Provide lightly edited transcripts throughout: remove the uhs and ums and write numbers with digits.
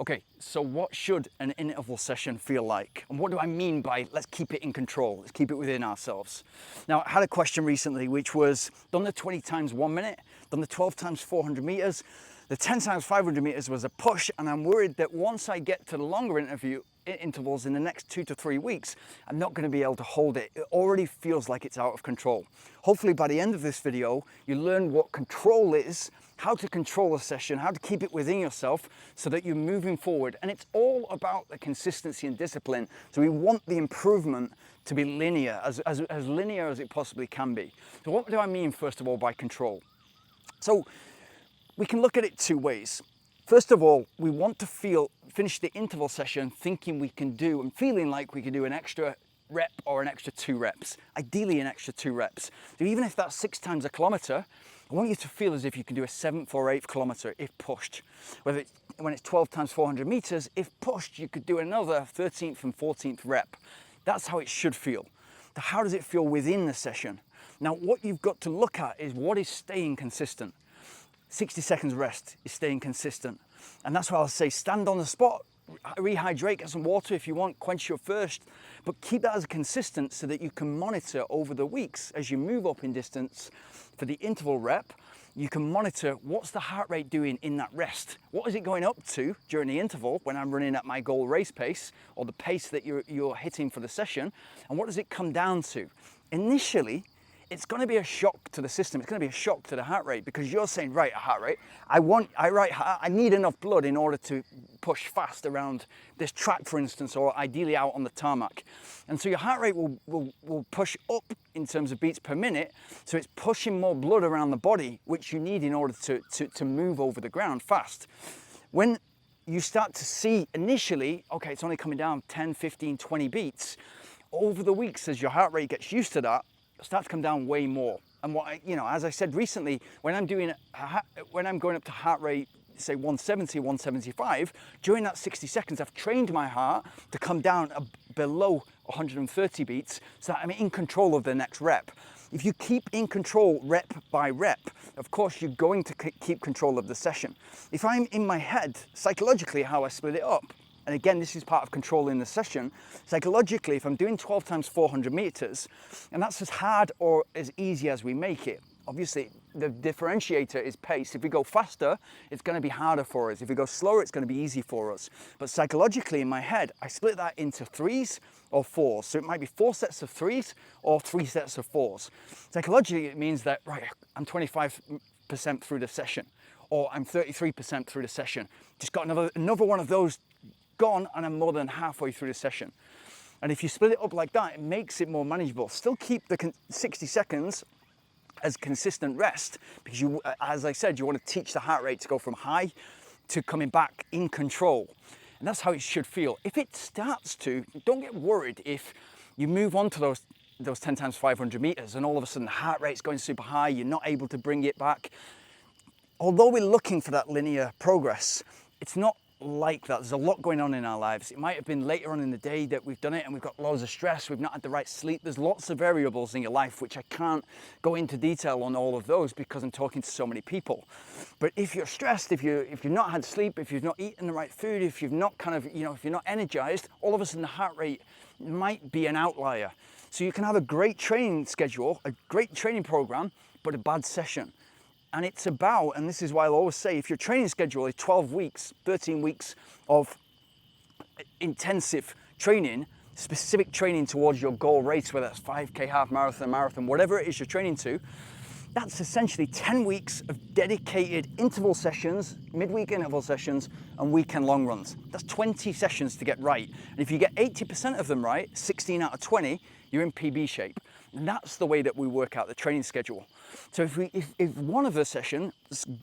Okay, so what should an interval session feel like? And what do I mean by let's keep it in control, let's keep it within ourselves? Now, I had a question recently which was, done the 20 times 1 minute, done the 12 times 400 meters, the 10 times 500 meters was a push, and I'm worried that once I get to the longer intervals in the next 2 to 3 weeks, I'm not going to be able to hold it. It already feels like it's out of control. Hopefully by the end of this video, you learn what control is, how to control a session, how to keep it within yourself so that you're moving forward. And it's all about the consistency and discipline. So we want the improvement to be linear, as linear as it possibly can be. So what do I mean, first of all, by control? So we can look at it two ways. First of all, we want to finish the interval session thinking we can do and feeling like we can do an extra rep or an extra 2 reps, ideally an extra 2 reps. So even if that's 6 times a kilometer, I want you to feel as if you can do a 7th or 8th kilometer if pushed. When it's 12 times 400 meters, if pushed, you could do another 13th and 14th rep. That's how it should feel. So how does it feel within the session? Now, what you've got to look at is what is staying consistent. 60 seconds rest is staying consistent. And that's why I'll say stand on the spot, rehydrate, get some water if you want, quench your thirst, but keep that as consistent so that you can monitor over the weeks as you move up in distance. For the interval rep, you can monitor what's the heart rate doing in that rest. What is it going up to during the interval when I'm running at my goal race pace or the pace that you're hitting for the session, and what does it come down to? Initially, it's going to be a shock to the system. It's going to be a shock to the heart rate because you're saying, right, a heart rate, I need enough blood in order to push fast around this track, for instance, or ideally out on the tarmac. And so your heart rate will push up in terms of beats per minute. So it's pushing more blood around the body, which you need in order to move over the ground fast. When you start to see initially, okay, it's only coming down 10, 15, 20 beats, over the weeks as your heart rate gets used to that, start to come down way more. And as I said recently, when I'm going up to heart rate, say 170, 175, during that 60 seconds, I've trained my heart to come down below 130 beats so that I'm in control of the next rep. If you keep in control rep by rep, of course, you're going to keep control of the session. If I'm in my head, psychologically, how I split it up, and again, this is part of controlling the session. Psychologically, if I'm doing 12 times 400 meters, and that's as hard or as easy as we make it, obviously the differentiator is pace. If we go faster, it's going to be harder for us. If we go slower, it's going to be easy for us. But psychologically in my head, I split that into 3s or 4s. So it might be 4 sets of 3s or 3 sets of 4s. Psychologically, it means that, right, I'm 25% through the session, or I'm 33% through the session. Just got another one of those gone, and I'm more than halfway through the session. And if you split it up like that, it makes it more manageable. Still keep the 60 seconds as consistent rest, because you, as I said, you want to teach the heart rate to go from high to coming back in control. And that's how it should feel. If it starts to, don't get worried if you move on to those 10 times 500 meters and all of a sudden the heart rate's going super high, you're not able to bring it back. Although we're looking for that linear progress, it's not like that. There's a lot going on in our lives. It might have been later on in the day that we've done it and we've got loads of stress, we've not had the right sleep. There's lots of variables in your life which I can't go into detail on all of those because I'm talking to so many people. But if you're stressed, if you've not had sleep, if you've not eaten the right food, if you've not if you're not energized, all of a sudden the heart rate might be an outlier. So you can have a great training schedule, a great training program, but a bad session. And it's about, and this is why I'll always say, if your training schedule is 12 weeks, 13 weeks of intensive training, specific training towards your goal race, whether that's 5K, half marathon, whatever it is you're training to, that's essentially 10 weeks of dedicated interval sessions, midweek interval sessions, and weekend long runs. That's 20 sessions to get right. And if you get 80% of them right, 16 out of 20, you're in PB shape. And that's the way that we work out the training schedule. So if one of the sessions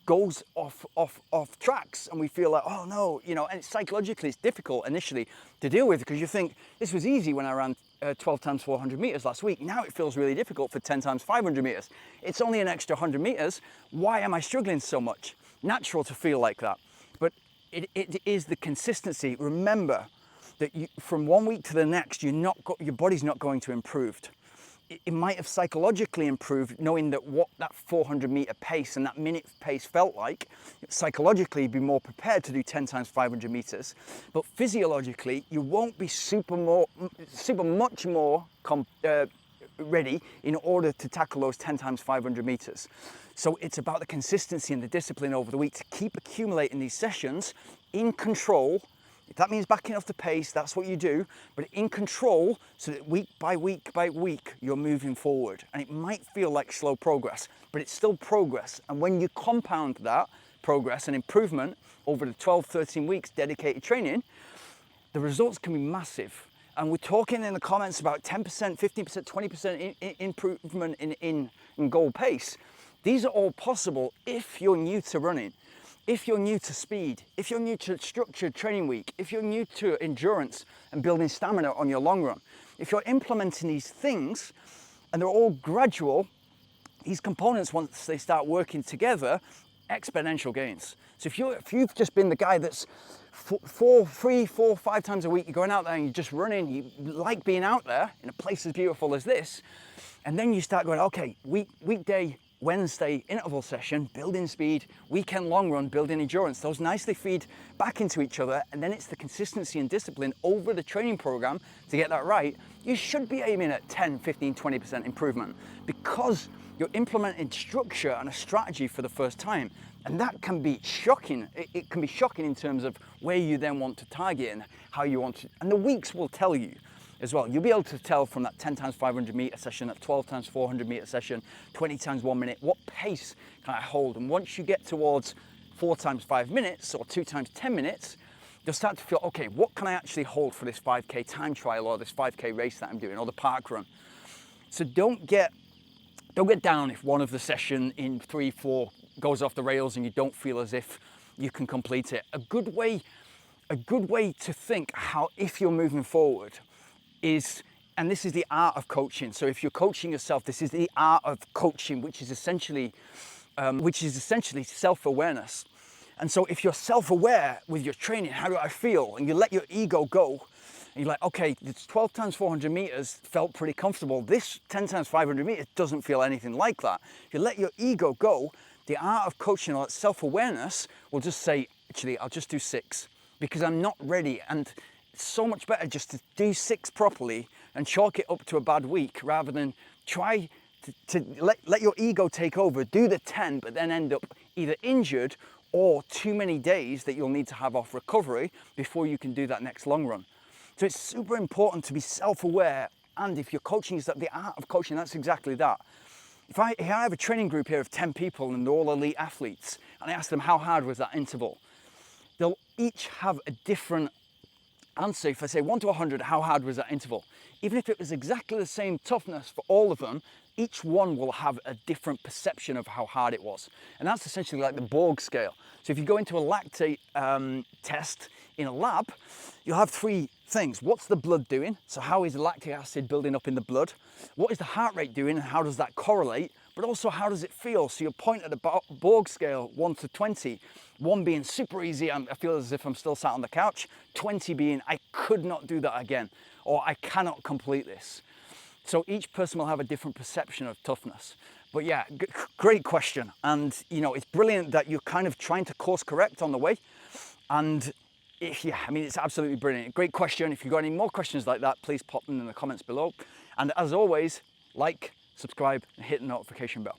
goes off tracks and we feel like, oh no, and psychologically it's difficult initially to deal with because you think this was easy when I ran 12 times 400 meters last week. Now it feels really difficult for 10 times 500 meters. It's only an extra 100 meters. Why am I struggling so much? Natural to feel like that. But it is the consistency. Remember that from one week to the next, your body's not going to improve. it might have psychologically improved knowing that what that 400-meter pace and that minute pace felt like. Psychologically, you'd be more prepared to do 10 times 500 meters, but physiologically, you won't be super much more ready in order to tackle those 10 times 500 meters. So it's about the consistency and the discipline over the week to keep accumulating these sessions in control. If that means backing off the pace, that's what you do, but in control so that week by week by week, you're moving forward. And it might feel like slow progress, but it's still progress. And when you compound that progress and improvement over the 12, 13 weeks dedicated training, the results can be massive. And we're talking in the comments about 10%, 15%, 20% improvement in goal pace. These are all possible if you're new to running, if you're new to speed, if you're new to structured training week, if you're new to endurance and building stamina on your long run. If you're implementing these things and they're all gradual, these components, once they start working together, exponential gains. So if you've just been the guy that's 3, 4, 5 times a week, you're going out there and you're just running, you like being out there in a place as beautiful as this, and then you start going, okay, weekday, Wednesday interval session, building speed, weekend long run, building endurance. Those nicely feed back into each other, and then it's the consistency and discipline over the training program to get that right. You should be aiming at 10, 15, 20% improvement because you're implementing structure and a strategy for the first time. And that can be shocking. It can be shocking in terms of where you then want to target and how you want to, and the weeks will tell you as well. You'll be able to tell from that 10 times 500 meter session, that 12 times 400 meter session, 20 times 1 minute, what pace can I hold? And once you get towards 4 times 5 minutes or 2 times 10 minutes, you'll start to feel, okay, what can I actually hold for this 5K time trial or this 5K race that I'm doing or the park run? So don't get down if one of the session in 3, 4 goes off the rails and you don't feel as if you can complete it. A good way to think how, if you're moving forward, is, and this is the art of coaching. So if you're coaching yourself, this is the art of coaching, which is essentially self-awareness. And so if you're self-aware with your training, how do I feel? And you let your ego go, and you're like, okay, it's 12 times 400 meters felt pretty comfortable. This 10 times 500 meters doesn't feel anything like that. If you let your ego go, the art of coaching or self-awareness will just say, actually, I'll just do 6 because I'm not ready. And it's so much better just to do 6 properly and chalk it up to a bad week rather than try to let your ego take over, do the 10, but then end up either injured or too many days that you'll need to have off recovery before you can do that next long run. So it's super important to be self-aware. And if you're coaching yourself, the art of coaching, that's exactly that. If I have a training group here of 10 people and they're all elite athletes, and I ask them how hard was that interval, they'll each have a different answer. If I say 1 to 100, how hard was that interval? Even if it was exactly the same toughness for all of them, each one will have a different perception of how hard it was. And that's essentially like the Borg scale. So if you go into a lactate test in a lab, you'll have 3 things. What's the blood doing? So how is the lactic acid building up in the blood? What is the heart rate doing and how does that correlate? But also, how does it feel? So you point at the Borg scale, 1 to 20, 1 being super easy, I feel as if I'm still sat on the couch, 20 being I could not do that again, or I cannot complete this. So each person will have a different perception of toughness. But yeah, great question. And it's brilliant that you're kind of trying to course correct on the way. And yeah, I mean, it's absolutely brilliant. Great question. If you've got any more questions like that, please pop them in the comments below. And as always, like, subscribe, and hit the notification bell.